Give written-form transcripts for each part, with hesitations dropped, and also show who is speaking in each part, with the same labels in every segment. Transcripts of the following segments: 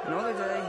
Speaker 1: Another day.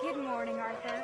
Speaker 2: Good morning, Arthur.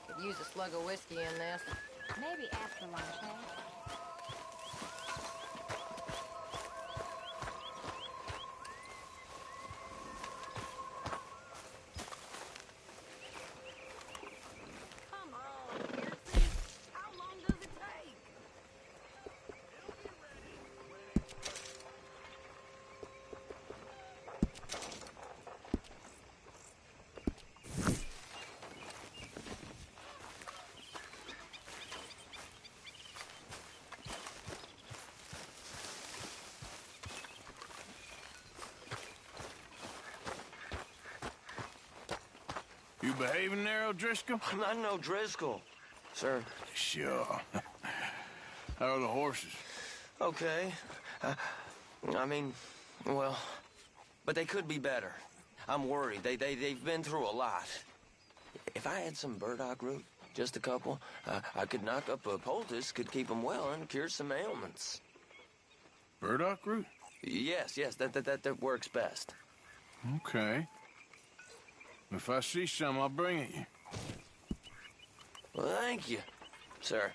Speaker 3: Could use a slug of whiskey in this.
Speaker 2: Maybe after lunch, eh?
Speaker 3: Come on, Pearson. How long does it take?
Speaker 4: You behaving there, O'Driscoll?
Speaker 5: I'm not no Driscoll, sir.
Speaker 4: Sure. How are the horses?
Speaker 5: Okay. I mean, well, but they could be better. I'm worried. They've been through a lot. If I had some burdock root, just a couple, I could knock up a poultice, could keep them well, and cure some ailments.
Speaker 4: Burdock root?
Speaker 5: Yes, that works best.
Speaker 4: Okay. If I see some, I'll bring it you.
Speaker 5: Well, thank you, sir.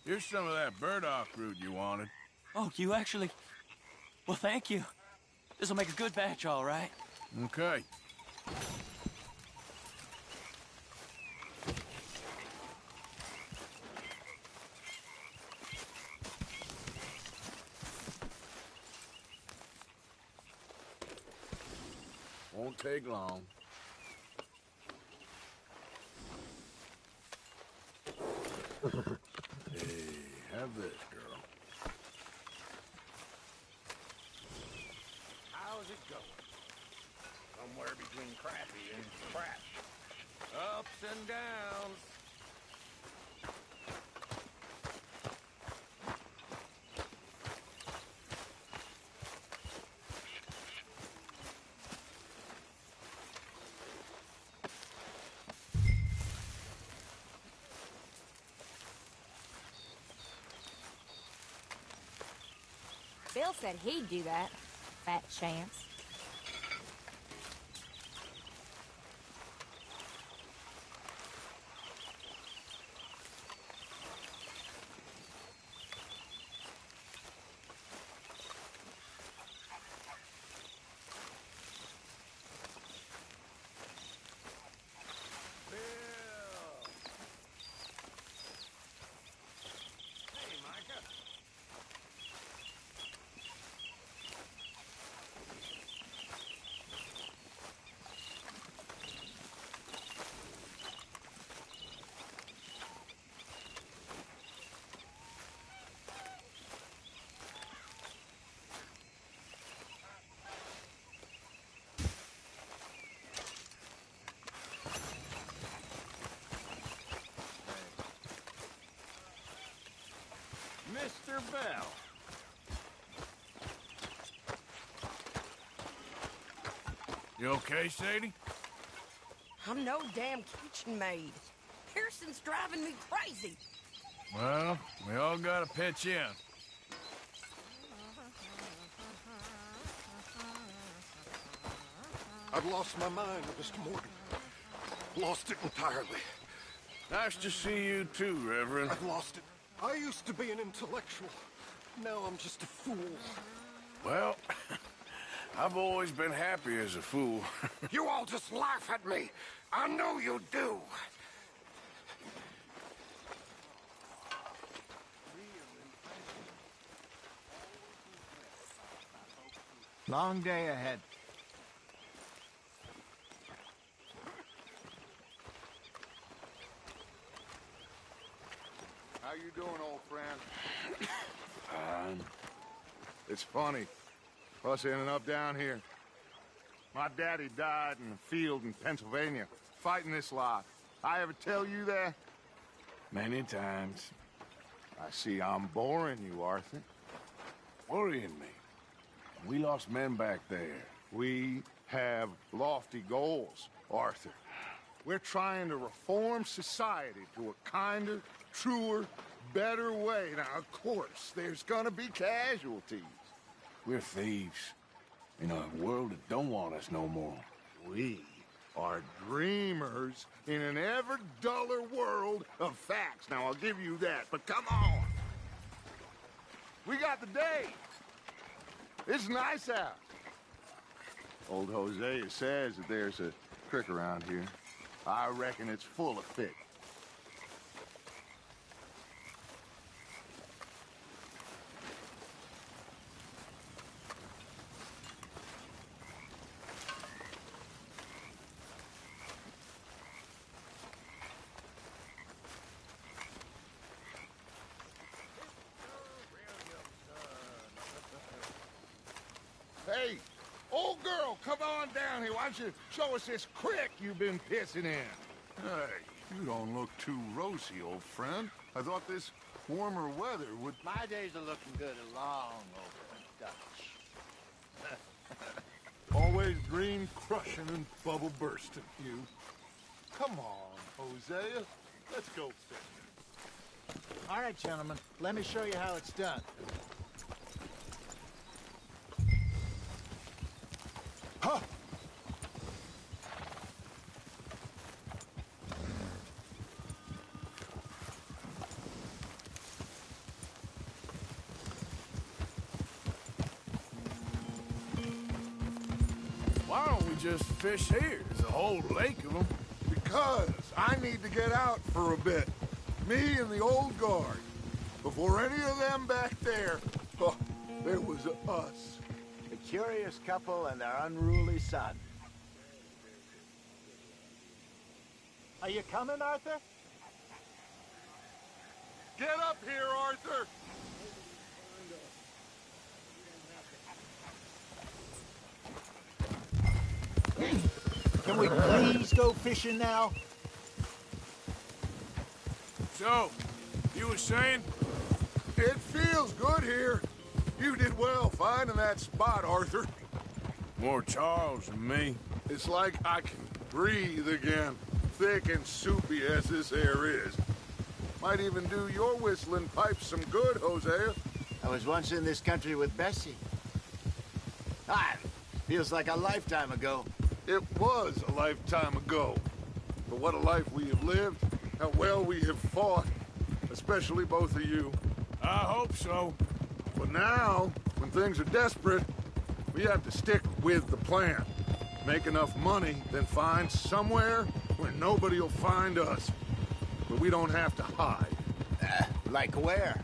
Speaker 4: Here's some of that burdock root you wanted.
Speaker 1: Oh, you actually... Well, thank you. This'll make a good batch, all right.
Speaker 4: Okay. Won't take long. Hey, have this, girl.
Speaker 6: How's it going? Somewhere between crappy and crap. Ups and downs.
Speaker 2: Bill said he'd do that. Fat chance.
Speaker 6: Hey, Micah. Mr. Bell.
Speaker 4: You okay, Sadie?
Speaker 3: I'm no damn kitchen maid. Pearson's driving me crazy.
Speaker 4: Well, we all gotta pitch in.
Speaker 7: I've lost my mind, Mr. Morgan. Lost it entirely.
Speaker 4: Nice to see you too, Reverend.
Speaker 7: I've lost it. I used to be an intellectual. Now I'm just a fool.
Speaker 4: Well, I've always been happy as a fool.
Speaker 7: You all just laugh at me. I know you do.
Speaker 8: Long day ahead.
Speaker 9: How you doing, old friend?
Speaker 4: Fine.
Speaker 9: It's funny, us ending up down here. My daddy died in a field in Pennsylvania, fighting this lot. I ever tell you that?
Speaker 4: Many times.
Speaker 9: I see I'm boring you, Arthur.
Speaker 4: Worrying me. We lost men back there.
Speaker 9: We have lofty goals, Arthur. We're trying to reform society to a kinder, truer, better way. Now, of course, there's gonna be casualties.
Speaker 4: We're thieves. In a world that don't want us no more.
Speaker 9: We are dreamers in an ever duller world of facts. Now, I'll give you that, but come on. We got the day. It's nice out. Old Hosea says that there's a creek around here. I reckon it's full of fish. Hey, old girl, come on down here. Why don't you show us this creek you've been pissing in?
Speaker 7: Hey, you don't look too rosy, old friend. I thought this warmer weather would...
Speaker 8: My days are looking good along over Dutch.
Speaker 7: Always green crushing and bubble bursting, you. Come on, Hosea. Let's go fishing.
Speaker 8: All right, gentlemen, let me show you how it's done.
Speaker 7: Huh!
Speaker 4: just fish here? There's a whole lake of them.
Speaker 9: Because I need to get out for a bit. Me and the old guard. Before any of them back there, oh, there was us.
Speaker 8: The curious couple and their unruly son. Are you coming, Arthur?
Speaker 9: Get up here, Arthur!
Speaker 8: Can we please go fishing now?
Speaker 4: So, you were saying?
Speaker 9: It feels good here. You did well finding that spot, Arthur.
Speaker 4: More Charles than me.
Speaker 9: It's like I can breathe again, thick and soupy as this air is. Might even do your whistling pipes some good, Hosea.
Speaker 8: I was once in this country with Bessie. Feels like a lifetime ago.
Speaker 9: It was a lifetime ago. But what a life we have lived, how well we have fought, especially both of you.
Speaker 4: I hope so.
Speaker 9: But now, when things are desperate, we have to stick with the plan. Make enough money, then find somewhere where nobody will find us. But we don't have to hide.
Speaker 8: Like where?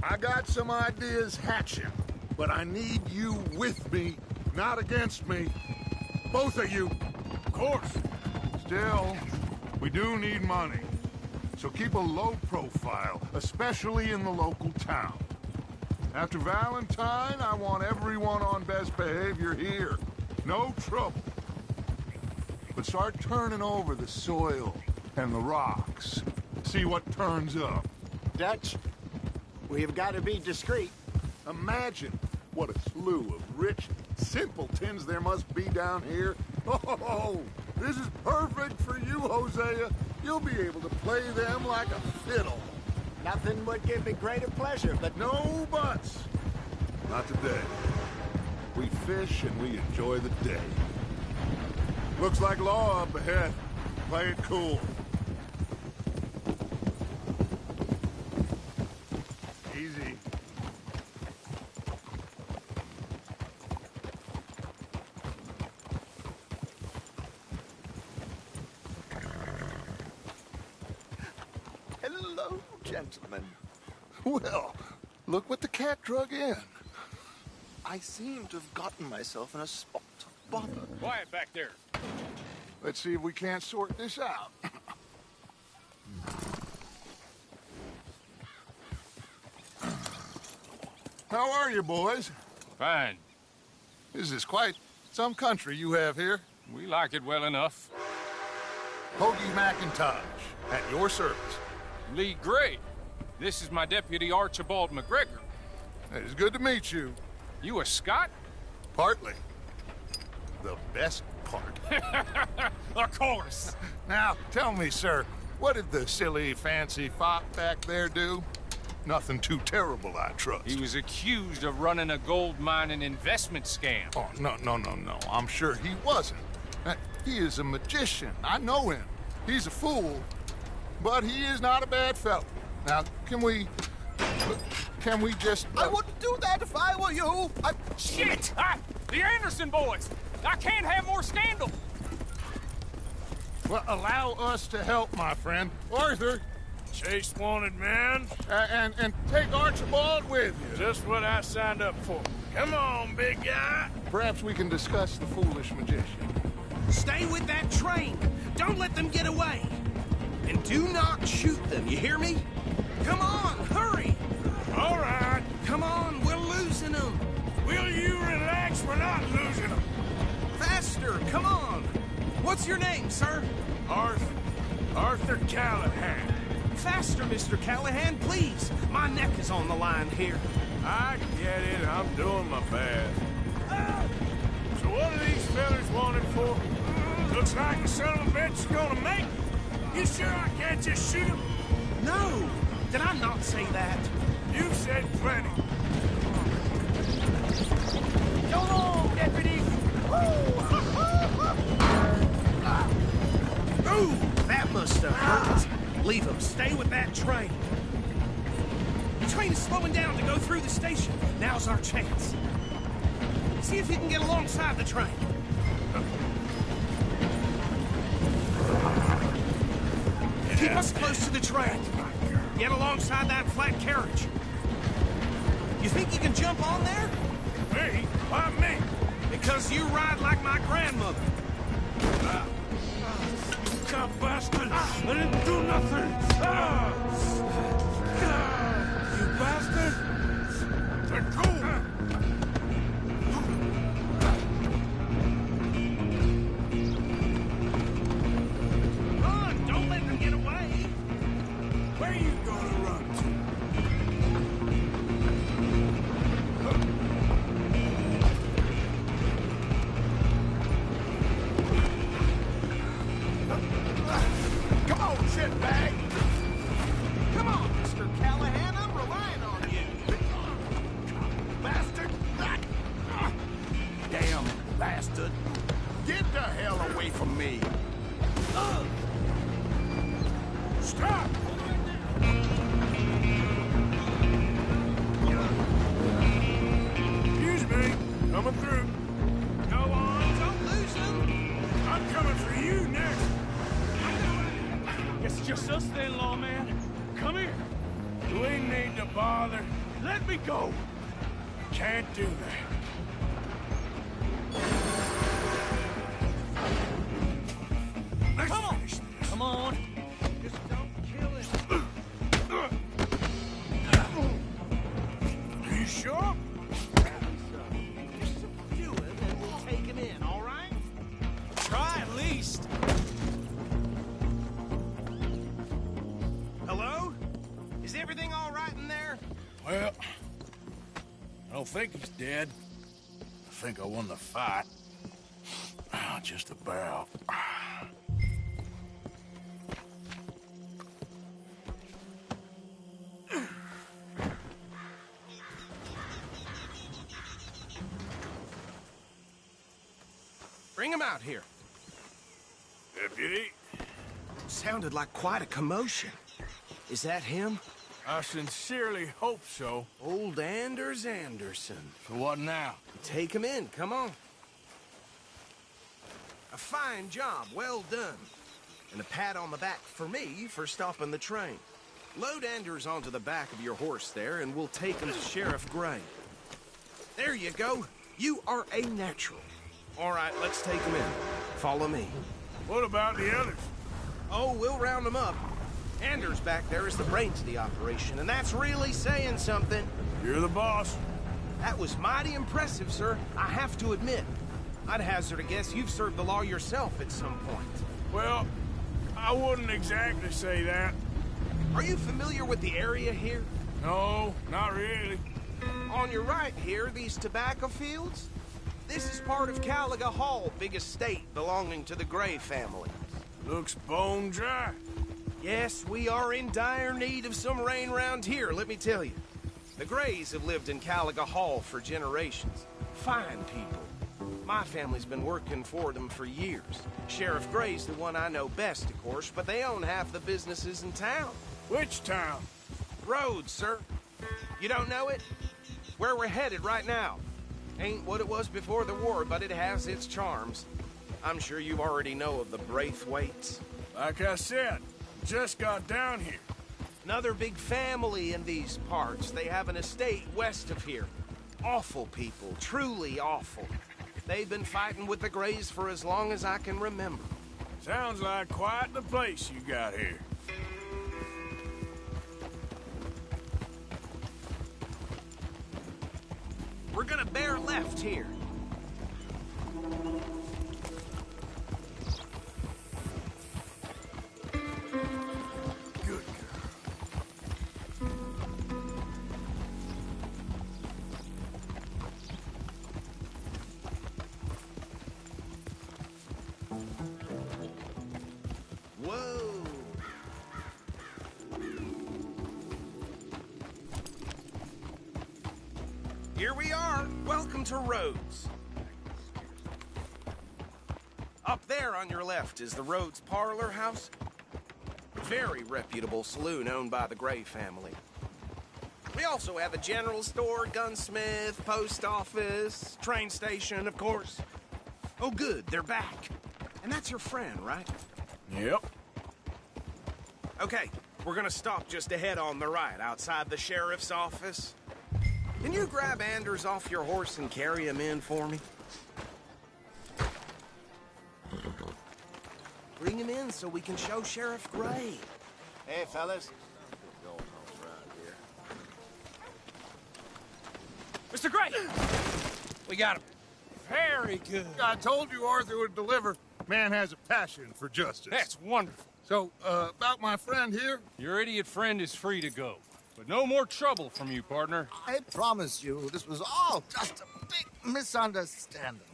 Speaker 9: I got some ideas hatching, but I need you with me, not against me. Both of you.
Speaker 4: Of course.
Speaker 9: Still, we do need money. So keep a low profile, especially in the local town. After Valentine, I want everyone on best behavior here. No trouble. But start turning over the soil and the rocks. See what turns up.
Speaker 8: Dutch, we've got to be discreet.
Speaker 9: Imagine what a slew of rich simpletons there must be down here. Oh, this is perfect for you, Hosea. You'll be able to play them like a fiddle.
Speaker 8: Nothing would give me greater pleasure, but
Speaker 9: No buts. Not today. We fish and we enjoy the day. Looks like law up ahead. Play it cool. Easy.
Speaker 7: Hello, gentlemen. Well, look what the cat drug in. I seem to have gotten myself in a spot of bother.
Speaker 6: Quiet back there.
Speaker 9: Let's see if we can't sort this out. How are you, boys?
Speaker 6: Fine.
Speaker 9: This is quite some country you have here.
Speaker 6: We like it well enough.
Speaker 9: Hoagie McIntosh, at your service.
Speaker 6: Lee Gray. This is my deputy Archibald McGregor.
Speaker 9: It's good to meet you.
Speaker 6: You a Scot?
Speaker 9: Partly. The best part.
Speaker 6: Of course.
Speaker 9: Now, tell me, sir, what did the silly, fancy fop back there do? Nothing too terrible, I trust.
Speaker 6: He was accused of running a gold mining investment scam.
Speaker 9: Oh, no. I'm sure he wasn't. He is a magician. I know him. He's a fool, but he is not a bad fellow. Now, can we just...
Speaker 7: I wouldn't do that if I were you.
Speaker 6: Shit! The Anderson boys! I can't have more scandal!
Speaker 9: Well, allow us to help, my friend. Arthur,
Speaker 4: Chase wanted man.
Speaker 9: and take Archibald with you.
Speaker 4: Just what I signed up for. Come on, big guy.
Speaker 9: Perhaps we can discuss the foolish magician.
Speaker 10: Stay with that train. Don't let them get away. And do not shoot them, you hear me? Come on, hurry!
Speaker 4: All right.
Speaker 10: Come on, we're losing them.
Speaker 4: Will you relax? We're not losing them.
Speaker 10: Faster, come on. What's your name, sir?
Speaker 4: Arthur Callahan.
Speaker 10: Faster, Mr. Callahan, please. My neck is on the line here.
Speaker 4: I get it. I'm doing my best. So what are these fellas wanted for? Looks like the son of a bitch is gonna make it. You sure I can't just shoot him?
Speaker 10: No, did I not say that?
Speaker 4: You said plenty.
Speaker 1: Come on, deputy!
Speaker 10: Ooh, that must have hurt. Leave them. Stay with that train. The train is slowing down to go through the station. Now's our chance. See if you can get alongside the train. Keep us close to the train. Get alongside that flat carriage. You think you can jump on there?
Speaker 4: Me? Why me?
Speaker 10: Because you ride like my grandmother.
Speaker 4: You cop bastard! I didn't do nothing! You bastard! Let go!
Speaker 10: Run! Don't let them get away!
Speaker 4: Where you gonna run to?
Speaker 9: Come on, shitbag!
Speaker 10: Come on, Mr. Callahan, I'm relying on you.
Speaker 9: Bastard!
Speaker 6: Damn bastard.
Speaker 9: Get the hell away from me!
Speaker 4: Stop! Excuse me. Coming through.
Speaker 10: Go on, don't lose them.
Speaker 4: I'm coming for you next.
Speaker 1: Guess it's just us then, lawman. Come here.
Speaker 4: Do we need to bother?
Speaker 1: Let me go.
Speaker 4: Can't do that. Let's
Speaker 1: Come on.
Speaker 4: finish this.
Speaker 1: Come on.
Speaker 10: Just don't kill him.
Speaker 4: You sure?
Speaker 10: Just subdue him and we'll take him in, all right?
Speaker 1: Try at least.
Speaker 10: Hello? Is everything all right in there?
Speaker 4: Well, I don't think he's dead. I think I won the fight. Just about.
Speaker 10: Bring him out here.
Speaker 4: Deputy,
Speaker 10: Sounded like quite a commotion. Is that him?
Speaker 4: I sincerely hope so.
Speaker 10: Old Anders Anderson.
Speaker 4: So what now?
Speaker 10: Take him in, come on. A fine job, well done. And a pat on the back for me for stopping the train. Load Anders onto the back of your horse there, and we'll take him to Sheriff Gray. There you go. You are a natural. All right, let's take him in. Follow me.
Speaker 4: What about the others?
Speaker 10: Oh, we'll round them up. Anders back there is the brains of the operation, and that's really saying something.
Speaker 4: You're the boss.
Speaker 10: That was mighty impressive, sir. I have to admit. I'd hazard a guess you've served the law yourself at some point.
Speaker 4: Well, I wouldn't exactly say that.
Speaker 10: Are you familiar with the area here?
Speaker 4: No, not really.
Speaker 10: On your right here, these tobacco fields? This is part of Caliga Hall, big estate belonging to the Gray family.
Speaker 4: Looks bone dry.
Speaker 10: Yes, we are in dire need of some rain round here, let me tell you. The Grays have lived in Caliga Hall for generations. Fine people. My family's been working for them for years. Sheriff Gray's the one I know best, of course, but they own half the businesses in town.
Speaker 4: Which town?
Speaker 10: Rhodes, sir. You don't know it? Where we're headed right now. Ain't what it was before the war, but it has its charms. I'm sure you already know of the Braithwaites.
Speaker 4: Like I said, just got down here.
Speaker 10: Another big family in these parts. They have an estate west of here. Awful people, truly awful. They've been fighting with the Grays for as long as I can remember.
Speaker 4: Sounds like quite the place you got here.
Speaker 10: We're gonna bear left here.
Speaker 4: Good girl.
Speaker 10: Whoa. Here we are. Welcome to Rhodes. Up there on your left is the Rhodes Parlor House. Very reputable saloon owned by the Gray family. We also have a general store, gunsmith, post office, train station, of course. Oh, good, they're back. And that's your friend, right?
Speaker 4: Yep.
Speaker 10: Okay, we're gonna stop just ahead on the right, outside the sheriff's office. Can you grab Anders off your horse and carry him in for me? Bring him in so we can show Sheriff Gray.
Speaker 8: Hey, fellas.
Speaker 1: Mr. Gray! We got him. Very good.
Speaker 9: I told you Arthur would deliver. Man has a passion for justice.
Speaker 11: That's wonderful.
Speaker 9: So, about my friend here?
Speaker 11: Your idiot friend is free to go. But no more trouble from you, partner.
Speaker 7: I promise you, this was all just a big misunderstanding.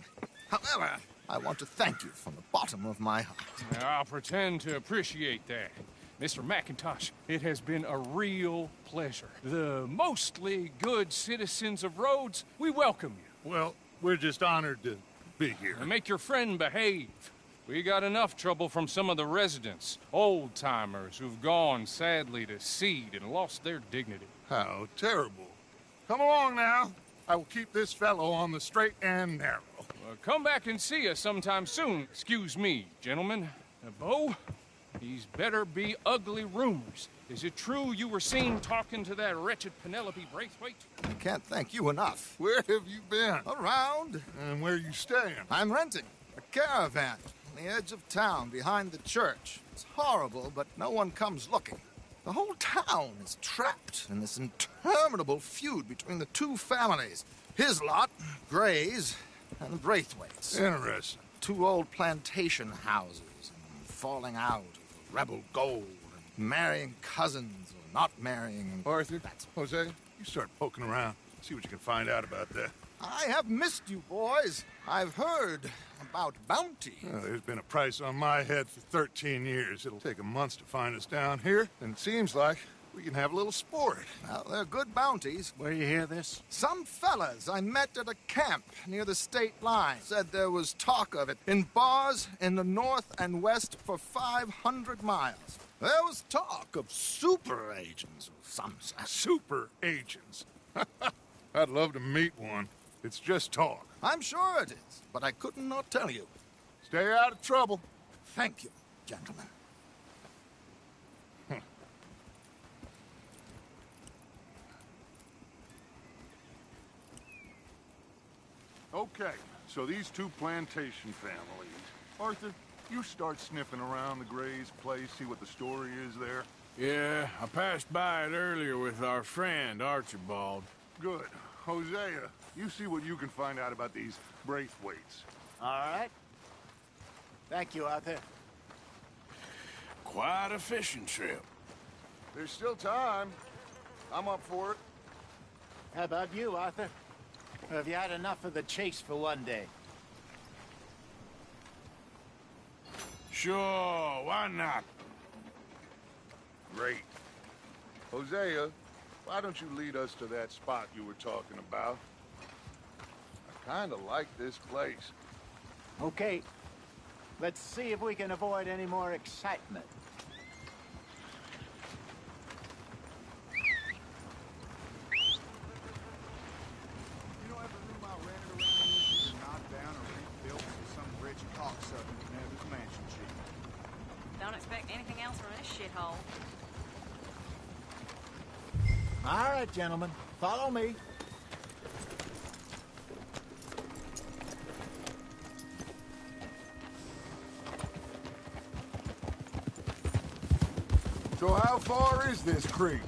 Speaker 7: However, I want to thank you from the bottom of my heart.
Speaker 11: I'll pretend to appreciate that. Mr. McIntosh, it has been a real pleasure. The mostly good citizens of Rhodes, we welcome you.
Speaker 9: Well, we're just honored to be here.
Speaker 11: And make your friend behave. We got enough trouble from some of the residents, old-timers who've gone, sadly, to seed and lost their dignity.
Speaker 9: How terrible. Come along now. I will keep this fellow on the straight and narrow.
Speaker 11: Come back and see us sometime soon. Excuse me, gentlemen. Bo, these better be ugly rumors. Is it true you were seen talking to that wretched Penelope Braithwaite?
Speaker 7: I can't thank you enough.
Speaker 9: Where have you been?
Speaker 7: Around.
Speaker 9: And where are you staying?
Speaker 7: I'm renting a caravan on the edge of town behind the church. It's horrible, but no one comes looking. The whole town is trapped in this interminable feud between the two families. His lot, Gray's, and the Braithwaites.
Speaker 9: Interesting.
Speaker 7: Two old plantation houses, and falling out of rebel gold, and marrying cousins or not marrying. And
Speaker 9: Arthur, Jose, you start poking around. See what you can find out about that.
Speaker 7: I have missed you, boys. I've heard about bounty.
Speaker 9: Well, there's been a price on my head for 13 years. It'll take a month to find us down here, and it seems like we can have a little sport.
Speaker 7: Well, they're good bounties.
Speaker 8: Where you hear this?
Speaker 7: Some fellas I met at a camp near the state line said there was talk of it in bars in the north and west for 500 miles. There was talk of super agents of some sort.
Speaker 9: Super agents. I'd love to meet one. It's just talk.
Speaker 7: I'm sure it is, but I couldn't not tell you.
Speaker 9: Stay out of trouble.
Speaker 7: Thank you, gentlemen.
Speaker 9: Okay, so these two plantation families. Arthur, you start sniffing around the Gray's place, see what the story is there.
Speaker 6: Yeah, I passed by it earlier with our friend, Archibald.
Speaker 9: Good. Hosea, you see what you can find out about these Braithwaites.
Speaker 8: All right. Thank you, Arthur.
Speaker 6: Quite a fishing trip.
Speaker 9: There's still time. I'm up for it.
Speaker 8: How about you, Arthur? Or have you had enough of the chase for one day?
Speaker 6: Sure, why not?
Speaker 9: Great. Hosea, why don't you lead us to that spot you were talking about? I kind of like this place.
Speaker 8: Okay. Let's see if we can avoid any more excitement.
Speaker 9: You know, every room I rented around here is knocked down or rebuilt for some rich cocksucker who can have his mansion cheap.
Speaker 2: Don't expect anything else from this shithole.
Speaker 8: All right, gentlemen. Follow me.
Speaker 9: So how far is this creek?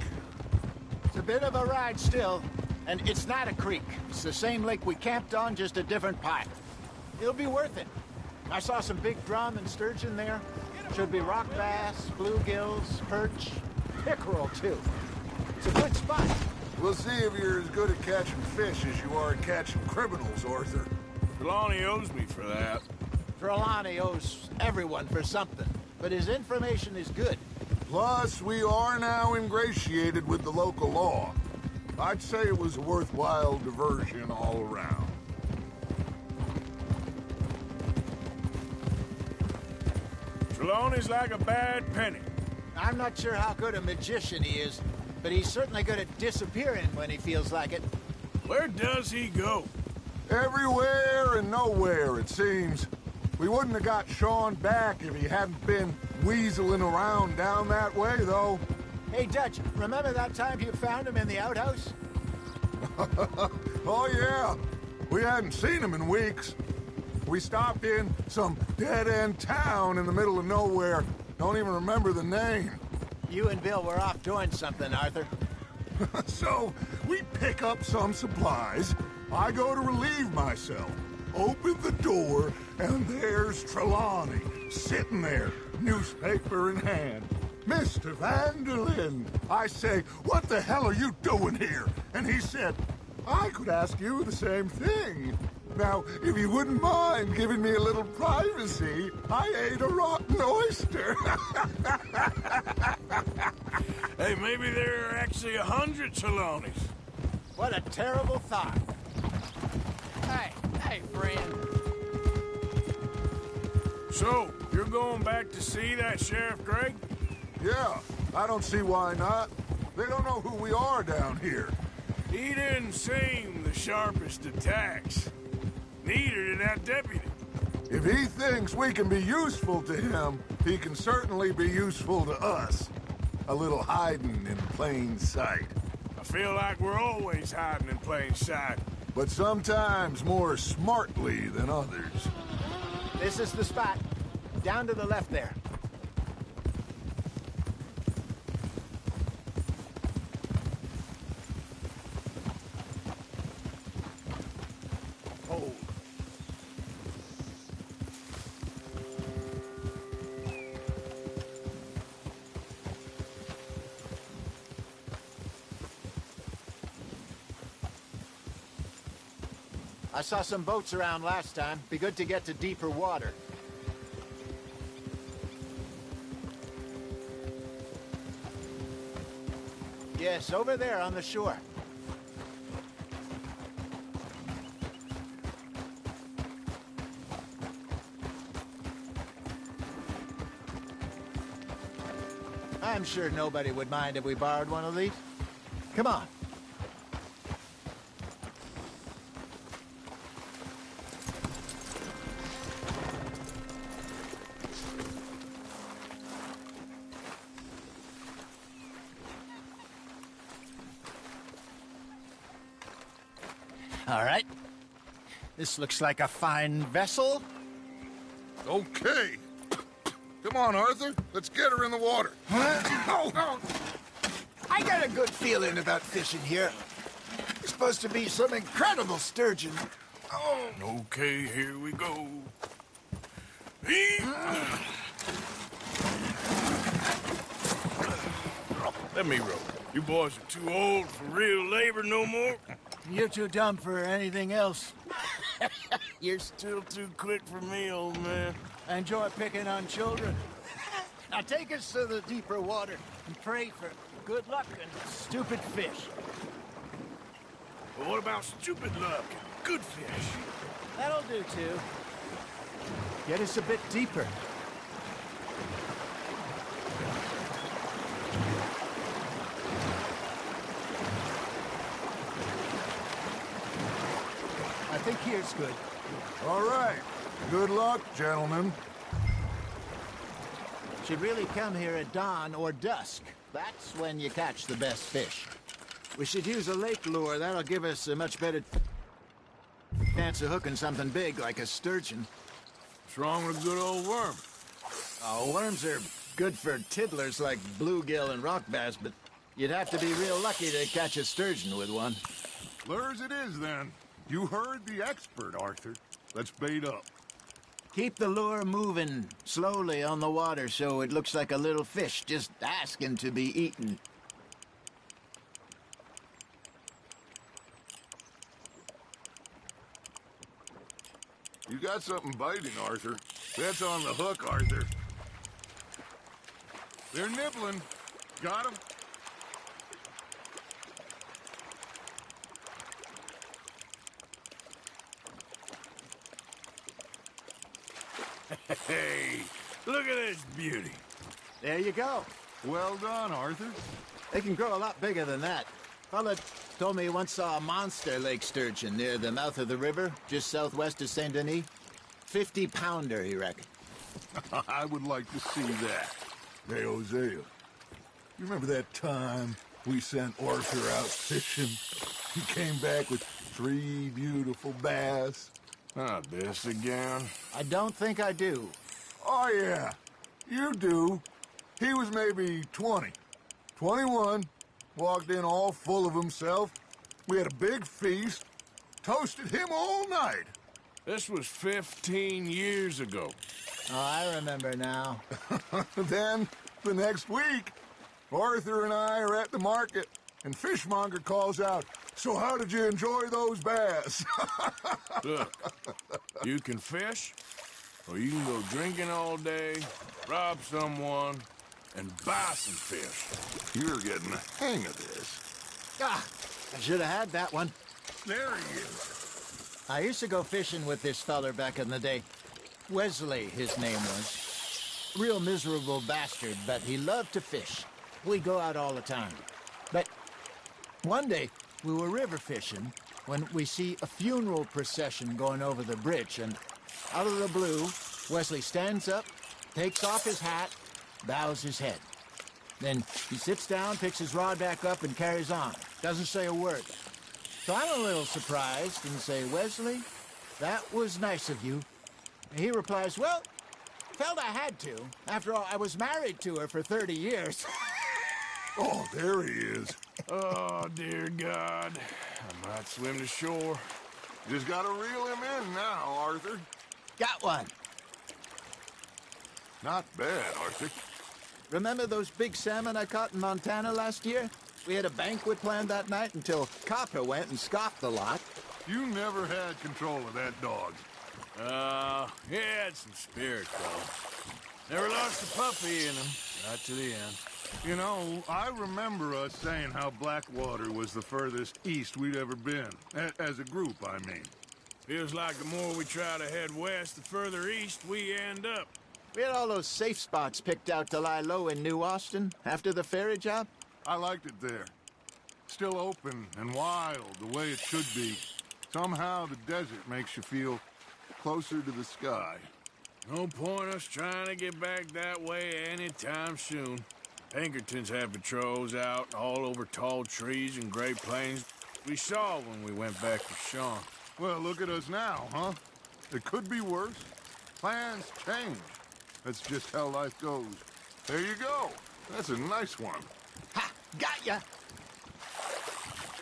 Speaker 8: It's a bit of a ride still, and it's not a creek. It's the same lake we camped on, just a different part. It'll be worth it. I saw some big drum and sturgeon there. Should be rock bass, bluegills, perch, pickerel, too. It's a good spot.
Speaker 9: We'll see if you're as good at catching fish as you are at catching criminals, Arthur.
Speaker 6: Trelawney owes me for that.
Speaker 8: Trelawney owes everyone for something, but his information is good.
Speaker 9: Plus, we are now ingratiated with the local law. I'd say it was a worthwhile diversion all around.
Speaker 6: Trelawney's like a bad penny.
Speaker 8: I'm not sure how good a magician he is, but he's certainly good at disappearing when he feels like it.
Speaker 6: Where does he go?
Speaker 9: Everywhere and nowhere, it seems. We wouldn't have got Sean back if he hadn't been weaseling around down that way, though.
Speaker 8: Hey, Dutch, remember that time you found him in the outhouse?
Speaker 9: Oh, yeah. We hadn't seen him in weeks. We stopped in some dead-end town in the middle of nowhere. Don't even remember the name.
Speaker 8: You and Bill were off doing something, Arthur.
Speaker 9: So, we pick up some supplies. I go to relieve myself. Open the door, and there's Trelawney, sitting there, newspaper in hand. Mr. Vanderlyn. I say, what the hell are you doing here? And he said, I could ask you the same thing. Now, if you wouldn't mind giving me a little privacy, I ate a rotten oyster.
Speaker 4: Hey, maybe there are actually 100 Trelawneys.
Speaker 8: What a terrible thought.
Speaker 1: Hey, friend.
Speaker 4: So, you're going back to see that Sheriff Gregg?
Speaker 9: Yeah, I don't see why not. They don't know who we are down here.
Speaker 4: He didn't seem the sharpest attacks. Neither did that deputy.
Speaker 9: If he thinks we can be useful to him, he can certainly be useful to us. A little hiding in plain sight.
Speaker 4: I feel like we're always hiding in plain sight.
Speaker 9: But sometimes more smartly than others.
Speaker 8: This is the spot. Down to the left there.
Speaker 9: Oh.
Speaker 8: I saw some boats around last time. Be good to get to deeper water. Yes, over there on the shore. I'm sure nobody would mind if we borrowed one of these. Come on. All right. This looks like a fine vessel.
Speaker 9: Okay. Come on, Arthur. Let's get her in the water.
Speaker 8: Oh. I got a good feeling about fishing here. There's supposed to be some incredible sturgeon.
Speaker 9: Oh.
Speaker 4: Okay, here we go. Let me row. You boys are too old for real labor no more.
Speaker 8: You're too dumb for anything else.
Speaker 4: You're still too quick for me, old man.
Speaker 8: I enjoy picking on children. Now take us to the deeper water and pray for good luck and stupid fish.
Speaker 4: But what about stupid luck and good fish?
Speaker 8: That'll do, too. Get us a bit deeper. I think here's good.
Speaker 9: All right. Good luck, gentlemen.
Speaker 8: Should really come here at dawn or dusk. That's when you catch the best fish. We should use a lake lure. That'll give us a much better chance of hooking something big like a sturgeon.
Speaker 4: What's wrong with a good old worm?
Speaker 8: Oh, worms are good for tiddlers like bluegill and rock bass, but you'd have to be real lucky to catch a sturgeon with one.
Speaker 9: Lures it is, then. You heard the expert, Arthur. Let's bait up.
Speaker 8: Keep the lure moving slowly on the water so it looks like a little fish just asking to be eaten.
Speaker 9: You got something biting, Arthur. That's on the hook, Arthur. They're nibbling. Got 'em?
Speaker 4: Hey, look at this beauty.
Speaker 8: There you go.
Speaker 9: Well done, Arthur.
Speaker 8: They can grow a lot bigger than that. Fella told me he once saw a monster lake sturgeon near the mouth of the river, just southwest of Saint Denis. 50-pounder, he reckoned.
Speaker 9: I would like to see that. Hey, Hosea, you remember that time we sent Arthur out fishing? He came back with 3 beautiful bass.
Speaker 4: Not this again.
Speaker 8: I don't think I do.
Speaker 9: Oh, yeah, you do. He was maybe 20, 21, walked in all full of himself. We had a big feast, toasted him all night.
Speaker 4: This was 15 years ago.
Speaker 8: Oh, I remember now.
Speaker 9: Then, the next week, Arthur and I are at the market, and Fishmonger calls out, "So how did you enjoy those bass?"
Speaker 4: Look, you can fish, or you can go drinking all day, rob someone, and buy some fish.
Speaker 9: You're getting the hang of this.
Speaker 8: Ah, I should have had that one.
Speaker 9: There he is.
Speaker 8: I used to go fishing with this feller back in the day. Wesley, his name was. Real miserable bastard, but he loved to fish. We go out all the time. But one day, we were river fishing when we see a funeral procession going over the bridge, and out of the blue, Wesley stands up, takes off his hat, bows his head. Then he sits down, picks his rod back up, and carries on. Doesn't say a word. So I'm a little surprised and say, "Wesley, that was nice of you." And he replies, "Well, felt I had to. After all, I was married to her for 30 years.
Speaker 9: Oh, there he is.
Speaker 4: Oh, dear God. I might swim to shore.
Speaker 9: Just gotta reel him in now, Arthur.
Speaker 8: Got one.
Speaker 9: Not bad, Arthur.
Speaker 8: Remember those big salmon I caught in Montana last year? We had a banquet planned that night until Copper went and scoffed the lot.
Speaker 9: You never had control of that dog.
Speaker 4: He had some spirit, though. Never lost a puppy in him, right to the end.
Speaker 9: You know, I remember us saying how Blackwater was the furthest east we'd ever been. As a group, I mean.
Speaker 4: Feels like the more we try to head west, the further east we end up.
Speaker 8: We had all those safe spots picked out to lie low in New Austin after the ferry job.
Speaker 9: I liked it there. Still open and wild, the way it should be. Somehow the desert makes you feel closer to the sky.
Speaker 4: No point us trying to get back that way anytime soon. Pinkertons have patrols out all over tall trees and Great Plains. We saw when we went back to Sean.
Speaker 9: Well, look at us now, huh? It could be worse. Plans change. That's just how life goes. There you go. That's a nice one.
Speaker 8: Ha! Got ya!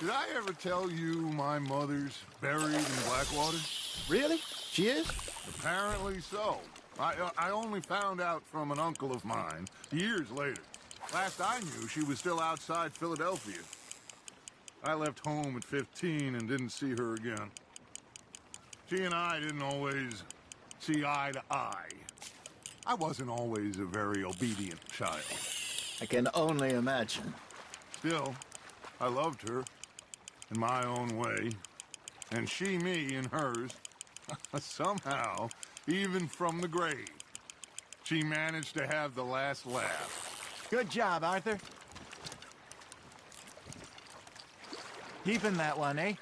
Speaker 9: Did I ever tell you my mother's buried in Blackwater?
Speaker 8: Really? She is?
Speaker 9: Apparently so. I only found out from an uncle of mine years later. Last I knew, she was still outside Philadelphia. I left home at 15 and didn't see her again. She and I didn't always see eye to eye. I wasn't always a very obedient child.
Speaker 8: I can only imagine.
Speaker 9: Still, I loved her in my own way, and she me in hers. Somehow, even from the grave, she managed to have the last laugh.
Speaker 8: Good job, Arthur. Keeping that one, eh?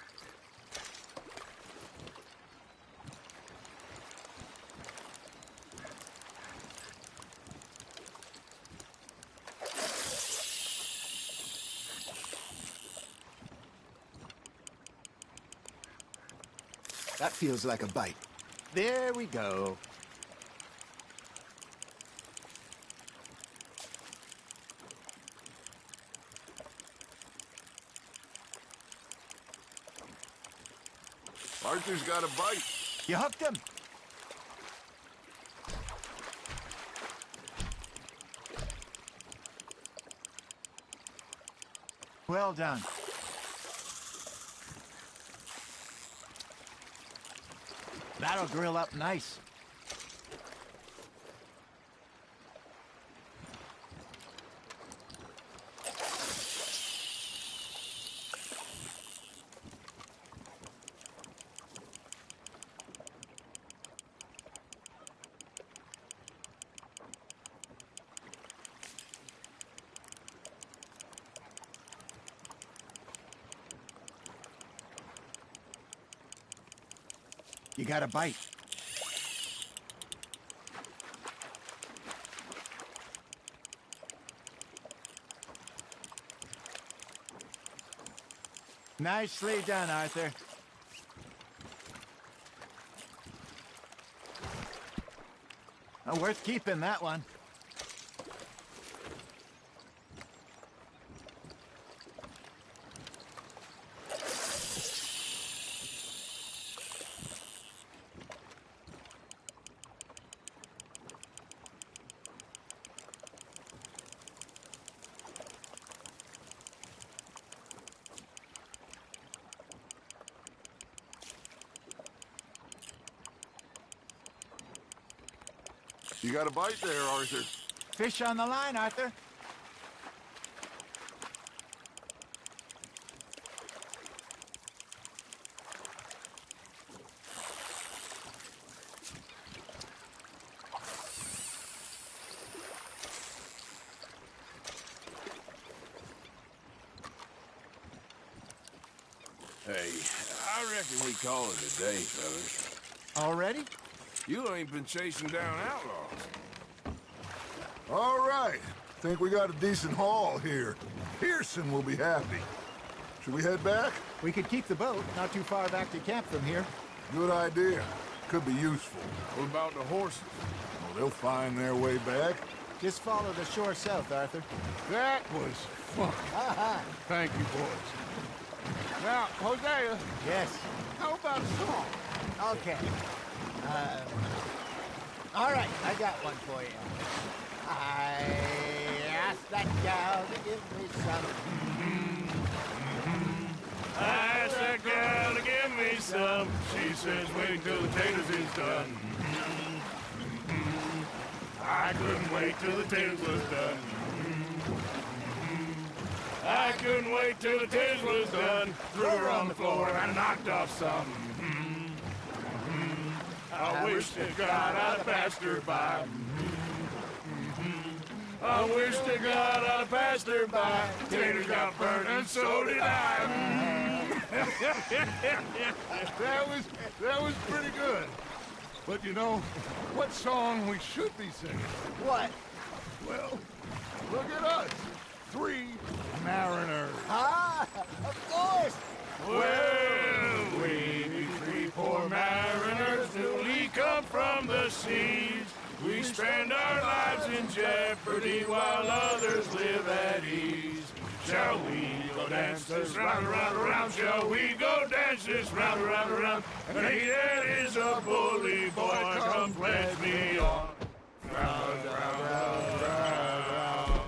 Speaker 8: That feels like a bite. There we go.
Speaker 9: Arthur's got a bite.
Speaker 8: You hooked him. Well done. That'll grill up nice. You got a bite. Nicely done, Arthur. Oh, worth keeping, that one.
Speaker 9: You got a bite there, Arthur.
Speaker 8: Fish on the line, Arthur.
Speaker 4: Hey, I reckon we call it a day, fellas.
Speaker 8: Already?
Speaker 4: You ain't been chasing down outlaws.
Speaker 9: All right. Think we got a decent haul here. Pearson will be happy. Should we head back?
Speaker 8: We could keep the boat, not too far back to camp from here.
Speaker 9: Good idea. Could be useful.
Speaker 4: What about the horses?
Speaker 9: Well, they'll find their way back.
Speaker 8: Just follow the shore south, Arthur.
Speaker 9: That was fun. Thank you, boys. Now, Hosea,
Speaker 8: Yes.
Speaker 9: how about a song?
Speaker 8: Okay. All right, I got one for you. I asked that gal to give me some.
Speaker 4: I asked that gal to give me some. She says wait till the taters is done. I couldn't wait till the taters was done. I couldn't wait till the taters was done. Threw her on the floor and knocked off some. I wish to God I'd passed her by. I wish to God I'd passed her by. Taters got burned and so did I.
Speaker 9: That was pretty good. But you know, what song we should be singing?
Speaker 8: What?
Speaker 9: Well, look at us. 3 mariners.
Speaker 8: Ah, of course.
Speaker 4: Well, we be 3 poor mariners newly come from the seas. We spend our lives in jeopardy while others live at ease. Shall we go dance this round, around, around? Shall we go dance this round, around, around? And he that is a bully boy, come pledge me on. Round, round, round, round, round.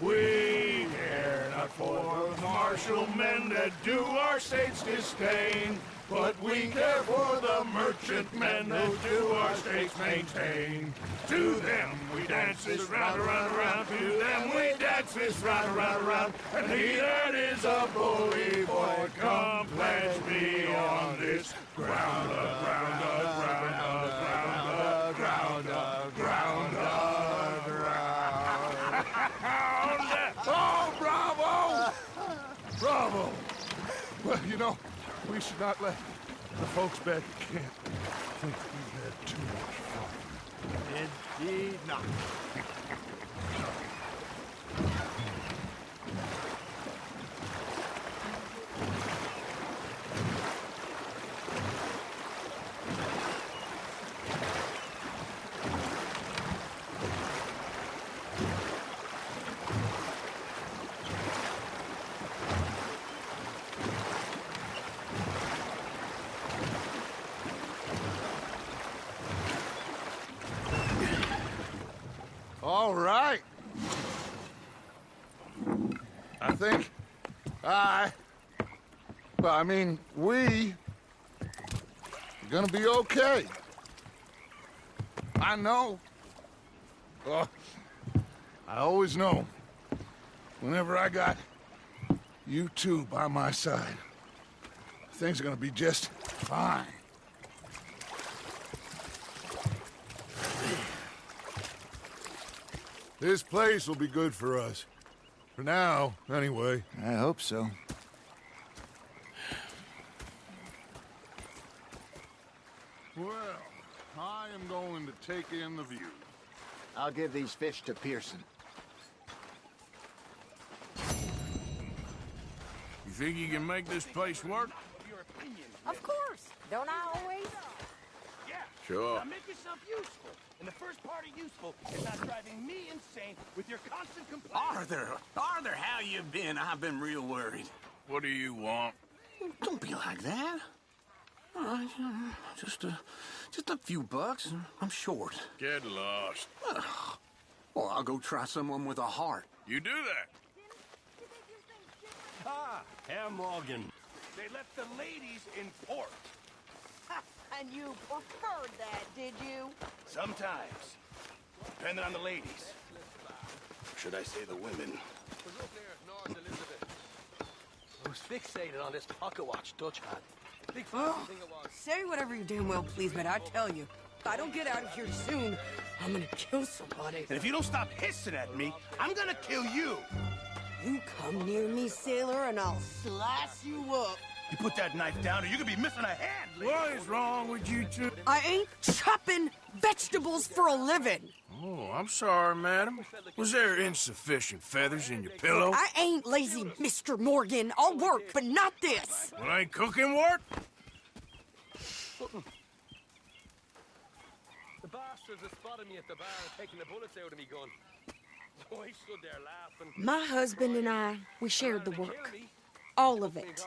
Speaker 4: We care not for the martial men that do our state's disdain, but we care for the merchant men who do our states maintain. To them we dance this round, around, around. To them we dance this round, around, around. And he that is a bully boy, come pledge me on this ground, ground, ground, ground, ground, ground, ground.
Speaker 9: Oh, bravo! Bravo! Well, you know, we should not let the folks back at camp think we've had too much fun.
Speaker 8: Indeed not.
Speaker 9: All right. I think we are gonna be okay. I know. I always know. Whenever I got you two by my side, things are gonna be just fine. This place will be good for us. For now, anyway.
Speaker 8: I hope so.
Speaker 9: Well, I am going to take in the view.
Speaker 8: I'll give these fish to Pearson.
Speaker 9: You
Speaker 4: think you can make this place work?
Speaker 3: Of course. Don't I always?
Speaker 6: Yeah.
Speaker 4: Sure.
Speaker 6: Now make yourself useful. And the first part of useful is not driving me insane with your constant complaints.
Speaker 12: Arthur, how you been? I've been real worried.
Speaker 4: What do you want?
Speaker 12: Don't be like that. All right, just a few bucks. I'm short.
Speaker 4: Get lost.
Speaker 12: Well, I'll go try someone with a heart.
Speaker 4: You do that.
Speaker 6: Ah, Herr Morgan. They left the ladies in port.
Speaker 3: And you preferred that, did you?
Speaker 6: Sometimes. Depending on the ladies. Should I say the women?
Speaker 1: I was fixated on this pocket watch Dutch had. Big
Speaker 3: Oh,
Speaker 1: thing it was.
Speaker 3: say whatever you damn well please, but I tell you, if I don't get out of here soon, I'm gonna kill somebody.
Speaker 6: And if you don't stop hissing at me, I'm gonna kill you.
Speaker 3: You come near me, sailor, and I'll slice you up.
Speaker 6: You put that knife down or you're gonna be missing a hand.
Speaker 4: What is wrong with you two?
Speaker 3: I ain't chopping vegetables for a living.
Speaker 4: Oh, I'm sorry, madam. Was there insufficient feathers in your pillow?
Speaker 3: I ain't lazy, Mr. Morgan. I'll work, but not this.
Speaker 4: Well, ain't cooking work?
Speaker 1: The bastards have spotted me at the bar and taken the bullets out of me gun. So I stood there laughing.
Speaker 3: My husband and I, we shared the work. All of it.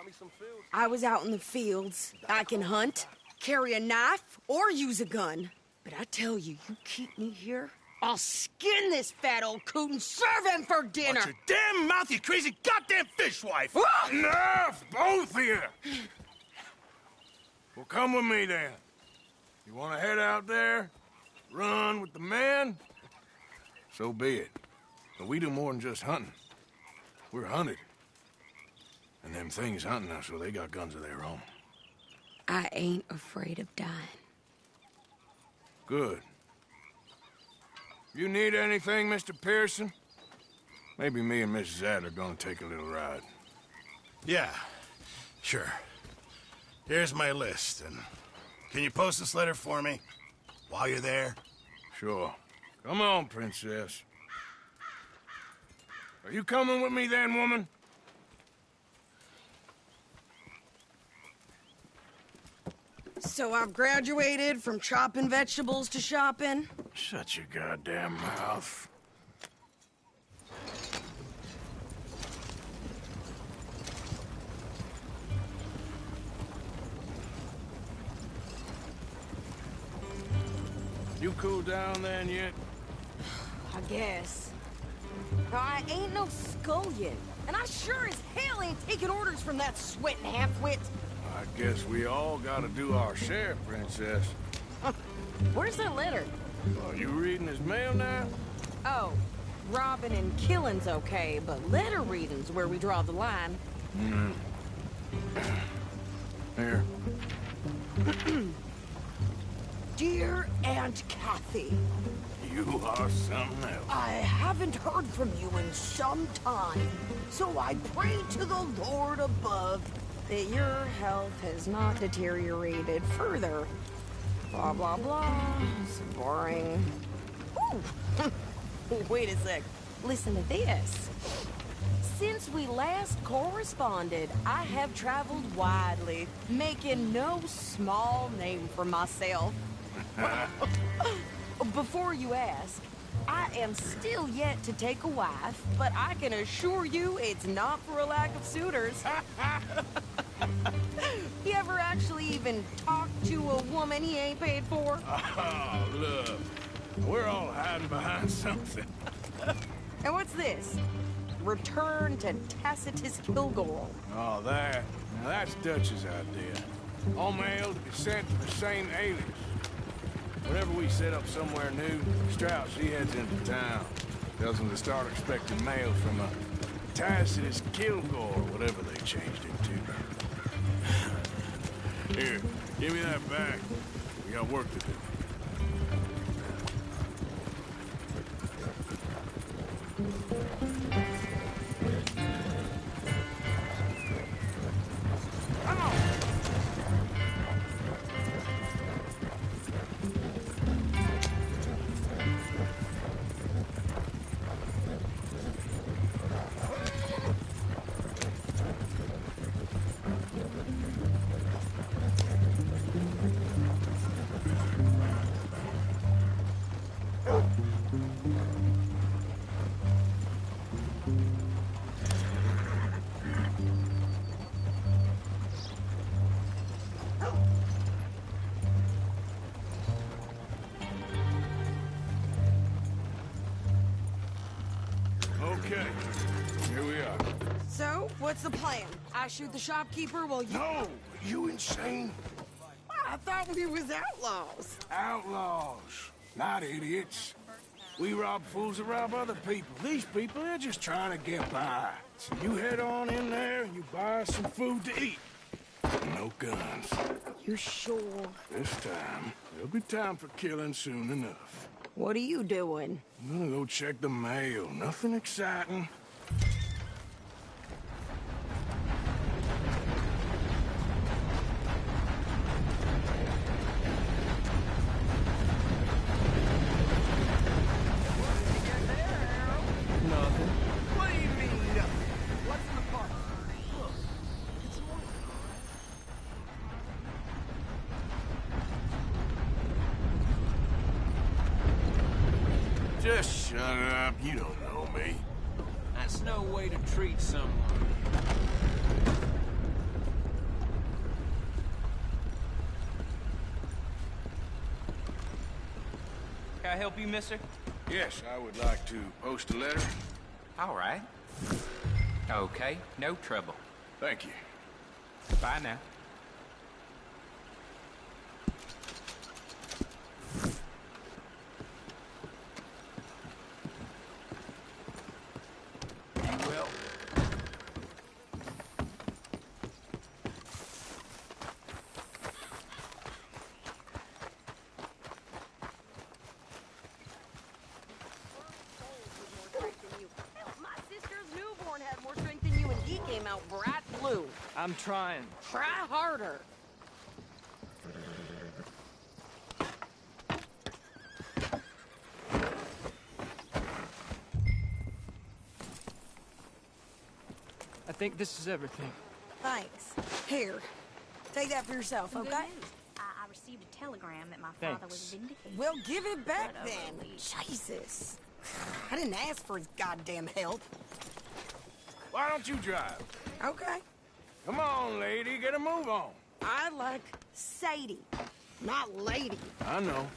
Speaker 3: I was out in the fields. I can hunt, carry a knife, or use a gun. But I tell you, you keep me here, I'll skin this fat old coot and serve him for dinner.
Speaker 6: Watch your damn mouth, you crazy goddamn fishwife!
Speaker 4: Enough, both of you! Well, come with me then. You want to head out there, run with the men? So be it. But we do more than just hunting. We're hunted. And them things hunting us, so they got guns of their own.
Speaker 3: I ain't afraid of dying.
Speaker 4: Good. You need anything, Mr. Pearson? Maybe me and Mrs. Ad are gonna take a little ride.
Speaker 6: Yeah, sure. Here's my list, and can you post this letter for me while you're there?
Speaker 4: Sure. Come on, princess. Are you coming with me then, woman?
Speaker 3: So I've graduated from chopping vegetables to shopping?
Speaker 4: Shut your goddamn mouth. You cool down then yet?
Speaker 3: I guess. I ain't no scullion, and I sure as hell ain't taking orders from that sweating half-wit.
Speaker 4: I guess we all gotta do our share, princess.
Speaker 2: Where's that letter?
Speaker 4: Are you reading his mail now?
Speaker 2: Oh, robbing and killing's okay, but letter reading's where we draw the line.
Speaker 4: Here.
Speaker 3: Dear Aunt Kathy,
Speaker 4: You are something else.
Speaker 3: I haven't heard from you in some time, so I pray to the Lord above
Speaker 2: That your health has not deteriorated further. Blah, blah, blah. It's boring. Ooh. Wait a sec. Listen to this. Since we last corresponded, I have traveled widely, making no small name for myself. Before you ask, I am still yet to take a wife, but I can assure you it's not for a lack of suitors. You ever actually even talked to a woman he ain't paid for?
Speaker 4: Oh, look. We're all hiding behind something.
Speaker 2: And what's this? Return to Tacitus Kilgore.
Speaker 4: Oh, that. Now, that's Dutch's idea. All mail to be sent to the same alias. Whenever we set up somewhere new, Strauss, he heads into town. Tells them to start expecting mail from a Tacitus Kilgore, whatever they changed it to. Here, give me that back. We got work to do.
Speaker 3: what's the plan? I shoot the shopkeeper while you...
Speaker 4: No! You insane?
Speaker 3: I thought we was outlaws.
Speaker 4: Outlaws, not idiots. We rob fools that rob other people. These people, they're just trying to get by. So you head on in there and you buy us some food to eat. No guns.
Speaker 3: You sure?
Speaker 4: This time, there'll be time for killing soon enough.
Speaker 3: What are you doing?
Speaker 4: I'm gonna go check the mail. Nothing exciting.
Speaker 10: Nothing.
Speaker 1: What do you mean, nothing? What's in the park? Look, it's one.
Speaker 4: Just shut up. You don't know me.
Speaker 13: That's no way to treat someone. Can I help you, mister?
Speaker 4: Yes, I would like to post a letter.
Speaker 13: All right. Okay, no trouble.
Speaker 4: Thank you.
Speaker 13: Bye now.
Speaker 4: Well,
Speaker 3: My sister's newborn had more strength than you, and he came out bright blue.
Speaker 13: I'm trying.
Speaker 3: Try harder.
Speaker 13: I think this is everything.
Speaker 3: Thanks. Here, take that for yourself,
Speaker 14: Good
Speaker 3: okay?
Speaker 14: news. I received a telegram that my father was
Speaker 13: Thanks.
Speaker 14: vindicated.
Speaker 3: Well, give it back
Speaker 14: But,
Speaker 3: then.
Speaker 14: we-
Speaker 3: Jesus. I didn't ask for his goddamn help.
Speaker 4: why don't you drive?
Speaker 3: Okay.
Speaker 4: Come on, lady, get a move on.
Speaker 3: I like Sadie, not lady.
Speaker 4: I know.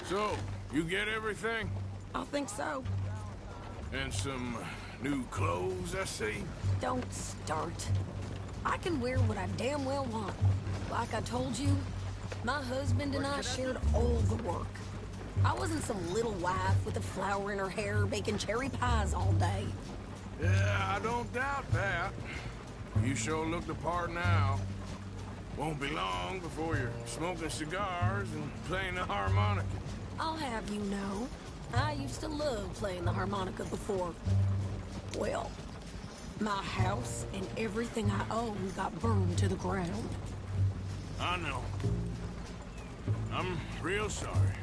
Speaker 4: So, you get everything?
Speaker 3: I think so.
Speaker 4: And some new clothes, I see?
Speaker 3: Don't start. I can wear what I damn well want. Like I told you, my husband and I shared all the work. I wasn't some little wife with a flower in her hair baking cherry pies all day.
Speaker 4: Yeah, I don't doubt that. You sure look the part now. Won't be long before you're smoking cigars and playing the harmonica.
Speaker 3: I'll have you know, I used to love playing the harmonica before. Well, my house and everything I own got burned to the ground.
Speaker 4: I know. I'm real sorry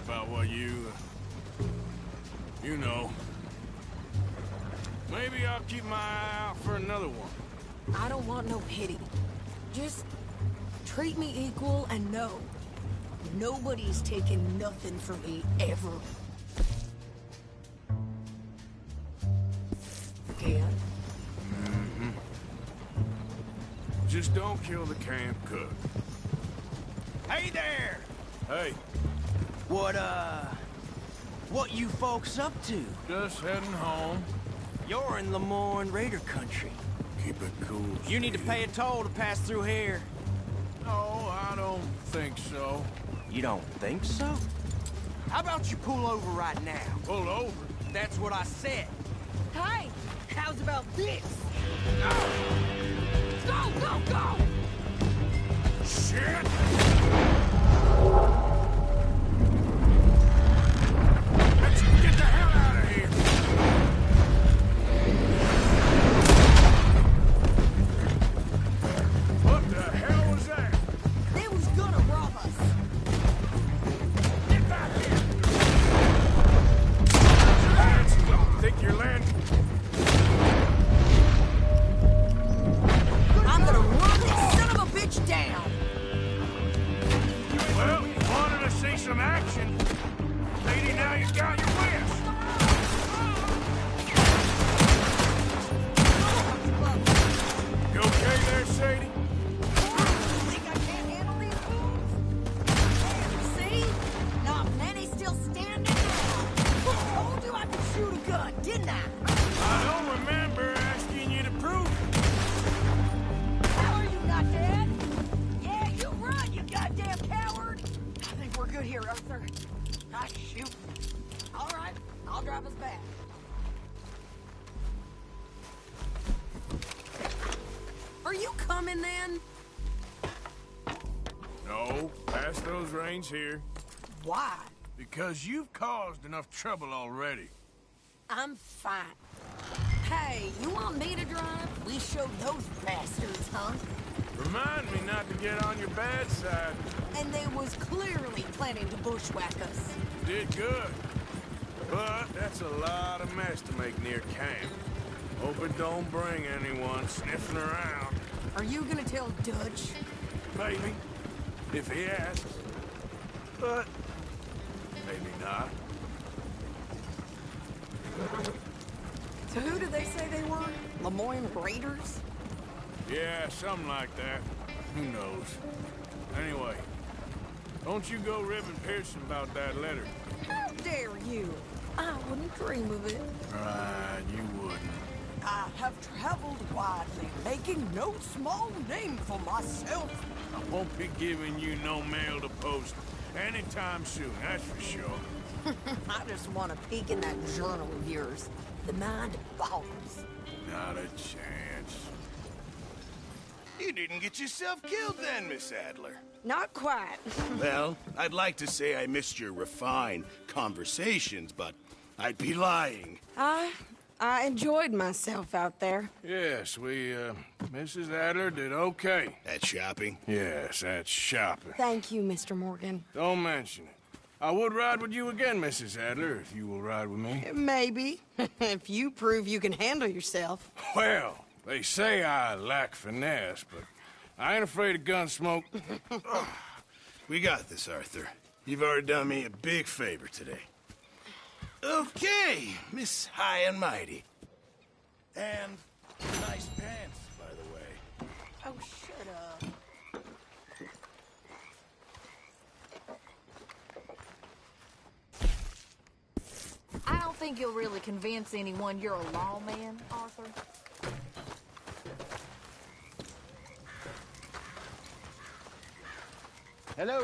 Speaker 4: about what you know. Maybe I'll keep my eye out for another one.
Speaker 3: I don't want no pity. Just treat me equal and know nobody's taking nothing from me ever. Again.
Speaker 4: Just don't kill the camp cook.
Speaker 10: Hey there!
Speaker 4: Hey,
Speaker 10: What you folks up to?
Speaker 4: just heading home.
Speaker 10: You're in Lemoyne Raider country.
Speaker 4: Keep it cool.
Speaker 10: You need to
Speaker 4: Steve.
Speaker 10: pay a toll to pass through here.
Speaker 4: No, I don't think so.
Speaker 10: You don't think so? How about you pull over right now?
Speaker 4: Pull over.
Speaker 10: That's what I said.
Speaker 3: Hey, how's about this? Go, go, go!
Speaker 4: Shit! Let's get the hell out of here! What the hell was that?
Speaker 3: They was gonna rob us.
Speaker 4: Get back here! Hands, don't think you're landing.
Speaker 3: you coming then?
Speaker 4: No, pass those reins here.
Speaker 3: Why?
Speaker 4: Because you've caused enough trouble already.
Speaker 3: I'm fine. Hey, you want me to drive? We showed those bastards, huh?
Speaker 4: Remind me not to get on your bad side.
Speaker 3: And they was clearly planning to bushwhack us.
Speaker 4: Did good. But that's a lot of mess to make near camp. Hope it don't bring anyone sniffing around.
Speaker 3: Are you gonna tell Dutch?
Speaker 4: Maybe. If he asks. But maybe not.
Speaker 3: So who did they say they were? Lemoyne Raiders?
Speaker 4: Yeah, something like that. Who knows? Anyway, don't you go ribbing Pearson about that letter.
Speaker 3: How dare you? I wouldn't dream of it.
Speaker 4: Right, you wouldn't.
Speaker 3: I have traveled widely, making no small name for myself.
Speaker 4: I won't be giving you no mail to post anytime soon, that's for sure.
Speaker 3: I just want to peek in that journal of yours. The mind boggles.
Speaker 4: Not a chance.
Speaker 6: You didn't get yourself killed then, Miss Adler.
Speaker 3: Not quite.
Speaker 6: Well, I'd like to say I missed your refined conversations, but I'd be lying.
Speaker 3: I enjoyed myself out there.
Speaker 4: Yes, Mrs. Adler did okay.
Speaker 6: At shopping?
Speaker 4: Yes, that's shopping.
Speaker 3: Thank you, Mr. Morgan.
Speaker 4: Don't mention it. I would ride with you again, Mrs. Adler, if you will ride with me.
Speaker 3: Maybe. If you prove you can handle yourself.
Speaker 4: Well, they say I lack finesse, but I ain't afraid of gun smoke.
Speaker 6: We got this, Arthur. You've already done me a big favor today. Okay, Miss High and Mighty. And nice pants, by the way.
Speaker 3: Oh, shut up.
Speaker 15: I don't think you'll really convince anyone you're a lawman, Arthur.
Speaker 10: Hello.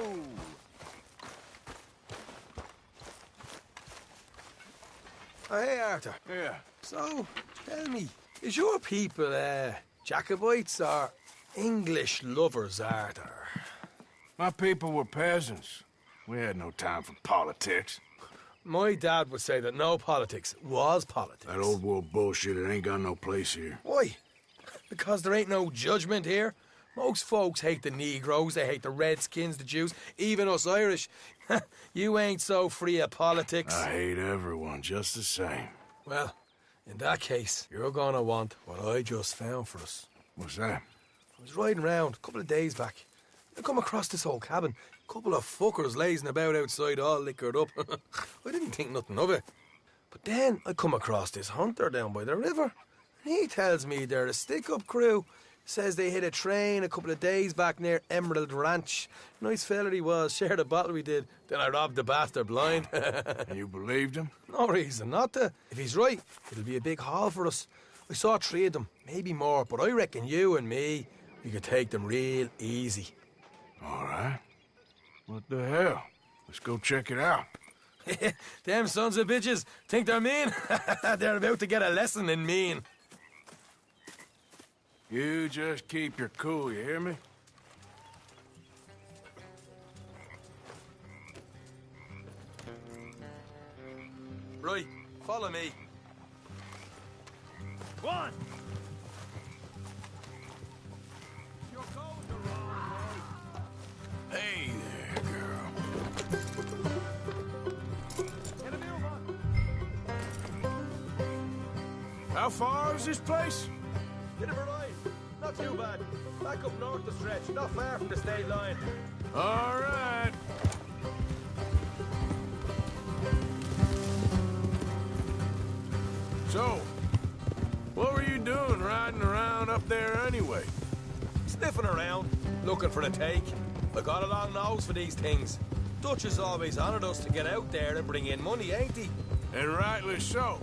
Speaker 1: Oh, hey, Arthur.
Speaker 4: Yeah.
Speaker 1: So, tell me, is your people, Jacobites or English lovers, Arthur?
Speaker 4: My people were peasants. We had no time for politics.
Speaker 1: My dad would say that no politics was politics.
Speaker 4: That old world bullshit, it ain't got no place here.
Speaker 1: Why? Because there ain't no judgment here. Most folks hate the Negroes, they hate the Redskins, the Jews, even us Irish. You ain't so free of politics.
Speaker 4: I hate everyone just the same.
Speaker 1: Well, in that case, you're gonna want what I just found for us.
Speaker 4: What's that?
Speaker 1: I was riding around a couple of days back. I come across this old cabin. A couple of fuckers lazing about outside all liquored up. I didn't think nothing of it. But then I come across this hunter down by the river. And he tells me they're a stick-up crew. Says they hit a train a couple of days back near Emerald Ranch. Nice fella he was, shared a bottle we did. Then I robbed the bastard blind.
Speaker 4: And you believed him?
Speaker 1: No reason not to. If he's right, it'll be a big haul for us. I saw 3 of them, maybe more, but I reckon you and me, we could take them real easy.
Speaker 4: All right. What the hell? Let's go check it out.
Speaker 1: Them sons of bitches think they're mean. They're about to get a lesson in mean.
Speaker 4: You just keep your cool, you hear me?
Speaker 1: Right, follow me.
Speaker 4: Go on! Hey there, girl. How far is this place?
Speaker 1: Bit of a ride. Not too bad. Back up north the stretch, not far from the state line.
Speaker 4: All right. So, what were you doing riding around up there anyway?
Speaker 1: Sniffing around, looking for a take. I got a long nose for these things. Dutch has always honoured us to get out there and bring in money, ain't he?
Speaker 4: And rightly so.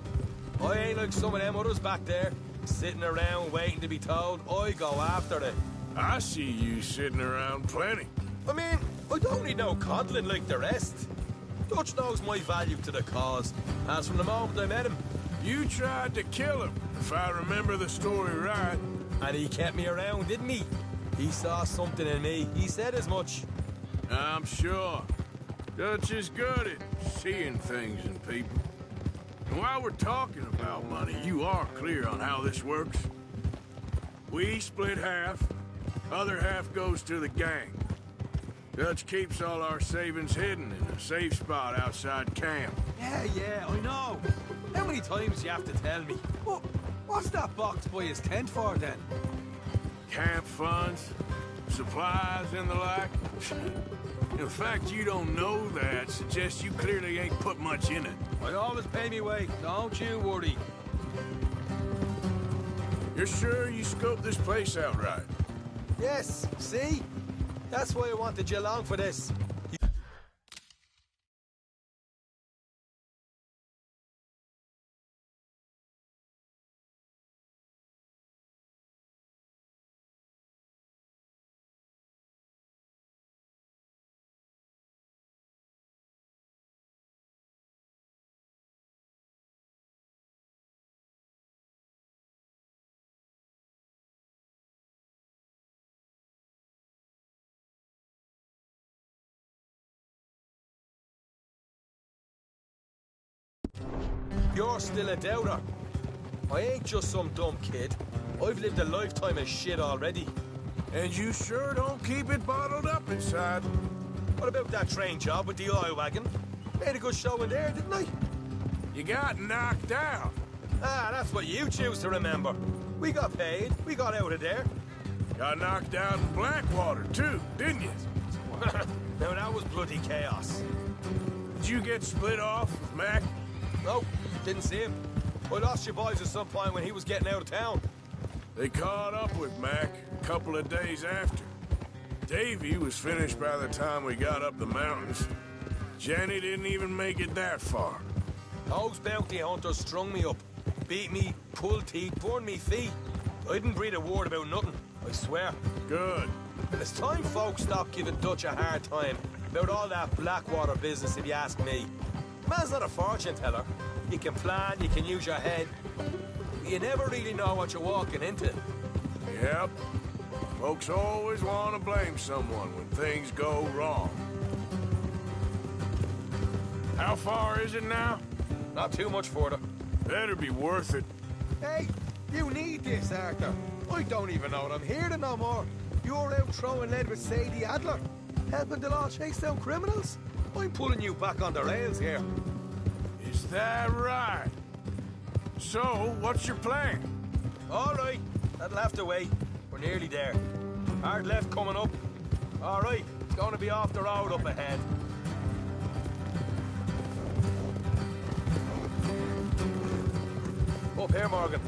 Speaker 1: I ain't like some of them others back there, sitting around waiting to be told. I go after it.
Speaker 4: I see you sitting around plenty.
Speaker 1: I mean, I don't need no coddling like the rest. Dutch knows my value to the cause, as from the moment I met him.
Speaker 4: You tried to kill him, if I remember the story right.
Speaker 1: And he kept me around, didn't he? He saw something in me. He said as much.
Speaker 4: I'm sure. Dutch is good at seeing things in people. And while we're talking about money, you are clear on how this works? We split half, other half goes to the gang. Dutch keeps all our savings hidden in a safe spot outside camp.
Speaker 1: Yeah, I know. How many times do you have to tell me? What's that box by his tent for, then?
Speaker 4: Camp funds, supplies, and the like. The fact you don't know that suggests you clearly ain't put much in it.
Speaker 1: I always pay me way, don't you worry.
Speaker 4: You're sure you scoped this place out right?
Speaker 1: Yes, see? That's why I wanted you along for this. You're still a doubter. I ain't just some dumb kid. I've lived a lifetime of shit already.
Speaker 4: And you sure don't keep it bottled up inside.
Speaker 1: What about that train job with the oil wagon? Made a good show in there, didn't I?
Speaker 4: You got knocked out.
Speaker 1: Ah, that's what you choose to remember. We got paid. We got out of there.
Speaker 4: Got knocked out in Blackwater, too, didn't you?
Speaker 1: Now, that was bloody chaos.
Speaker 4: Did you get split off with Mac?
Speaker 1: No, didn't see him. I lost your boys at some point when he was getting out of town.
Speaker 4: They caught up with Mac a couple of days after. Davy was finished by the time we got up the mountains. Jenny didn't even make it that far.
Speaker 1: Those bounty hunters strung me up. Beat me, pulled teeth, burned me feet. I didn't breathe a word about nothing, I swear.
Speaker 4: Good.
Speaker 1: And it's time folks stopped giving Dutch a hard time about all that Blackwater business, if you ask me. The man's not a fortune teller. You can plan, you can use your head. But you never really know what you're walking into.
Speaker 4: Yep. Folks always want to blame someone when things go wrong. How far is it now?
Speaker 1: Not too much further.
Speaker 4: Better be worth it.
Speaker 1: Hey, you need this, Arthur. I don't even know that I'm here no more. You're out throwing lead with Sadie Adler, helping the law chase down criminals. I'm pulling you back on the rails here.
Speaker 4: Is that right? So, what's your plan?
Speaker 1: All right, that'll have to wait. We're nearly there. Hard left coming up. All right, it's going to be off the road up ahead. Up here, Morgan.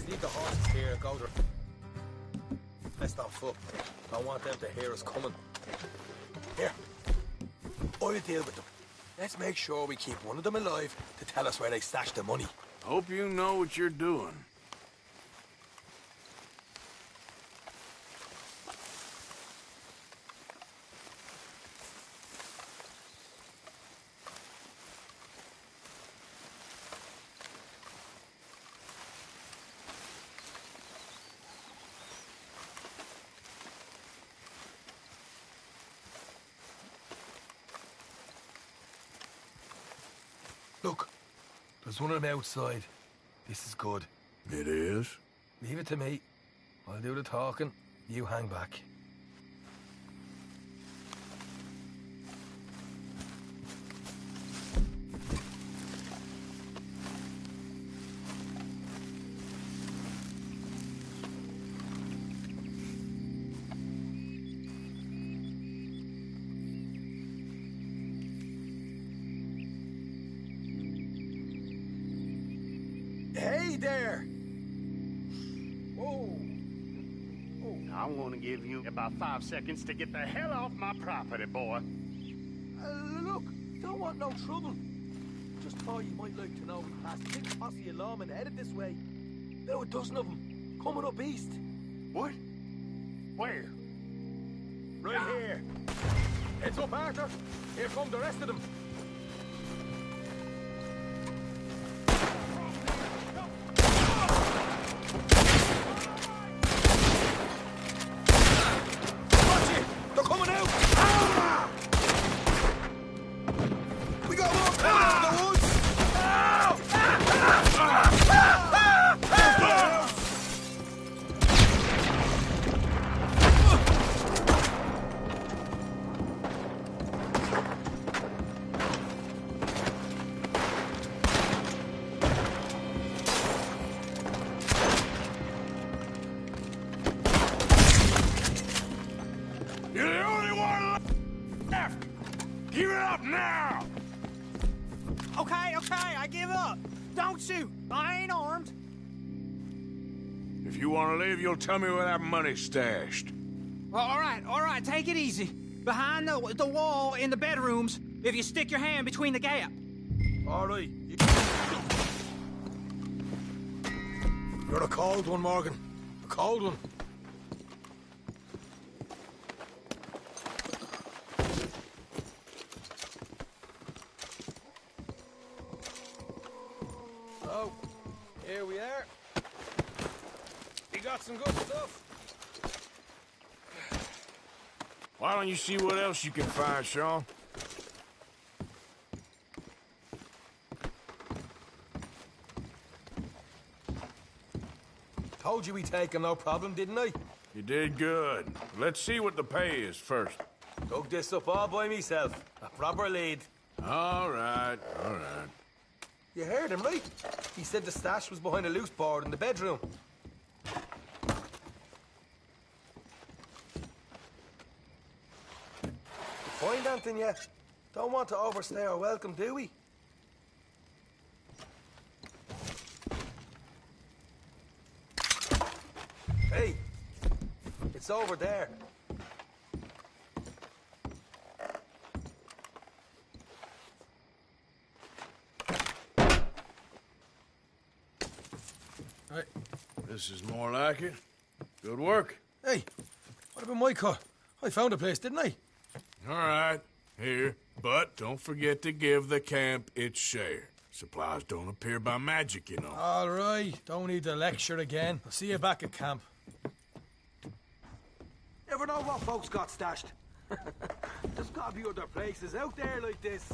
Speaker 1: Leave the horses here and go there. Let's not foot. I want them to hear us coming. Here. I'll deal with them. Let's make sure we keep one of them alive to tell us where they stashed the money.
Speaker 4: Hope you know what you're doing.
Speaker 1: Look, there's one of them outside. This is good.
Speaker 4: It is?
Speaker 1: Leave it to me. I'll do the talking. You hang back. Hey there! Whoa!
Speaker 16: I want to give you about 5 seconds to get the hell off my property, boy.
Speaker 1: Look, don't want no trouble. Just thought you might like to know we passed 6 posse alarm and headed this way. Now a dozen of them, coming up east.
Speaker 16: What? Where?
Speaker 1: Right here. Heads up, Arthur. Here come the rest of them. Watch it! They're coming out! Ah! We got more coming out of the woods!
Speaker 4: You're the only one left! Give it up now!
Speaker 17: Okay, I give up. Don't shoot. I ain't armed.
Speaker 4: If you want to leave, you'll tell me where that money's stashed.
Speaker 17: All right, take it easy. Behind the wall in the bedrooms, if you stick your hand between the gap.
Speaker 1: All right. You're a cold one, Morgan. A cold one. So, here we are. You got some good stuff.
Speaker 4: Why don't you see what else you can find, Sean?
Speaker 1: Told you we'd take him, no problem, didn't I?
Speaker 4: You did good. Let's see what the pay is first.
Speaker 1: Dug this up all by myself. A proper lead.
Speaker 4: All right, all right.
Speaker 1: You heard him, right? He said the stash was behind a loose board in the bedroom. Find anything yet? Don't want to overstay our welcome, do we? Hey, it's over there.
Speaker 4: Hey, this is more like it. Good work.
Speaker 1: Hey, what about my car? I found a place, didn't I?
Speaker 4: All right, here. But don't forget to give the camp its share. Supplies don't appear by magic, you know.
Speaker 1: All right, don't need the lecture again. I'll see you back at camp. Never know what folks got stashed. There's gotta be other places out there like this.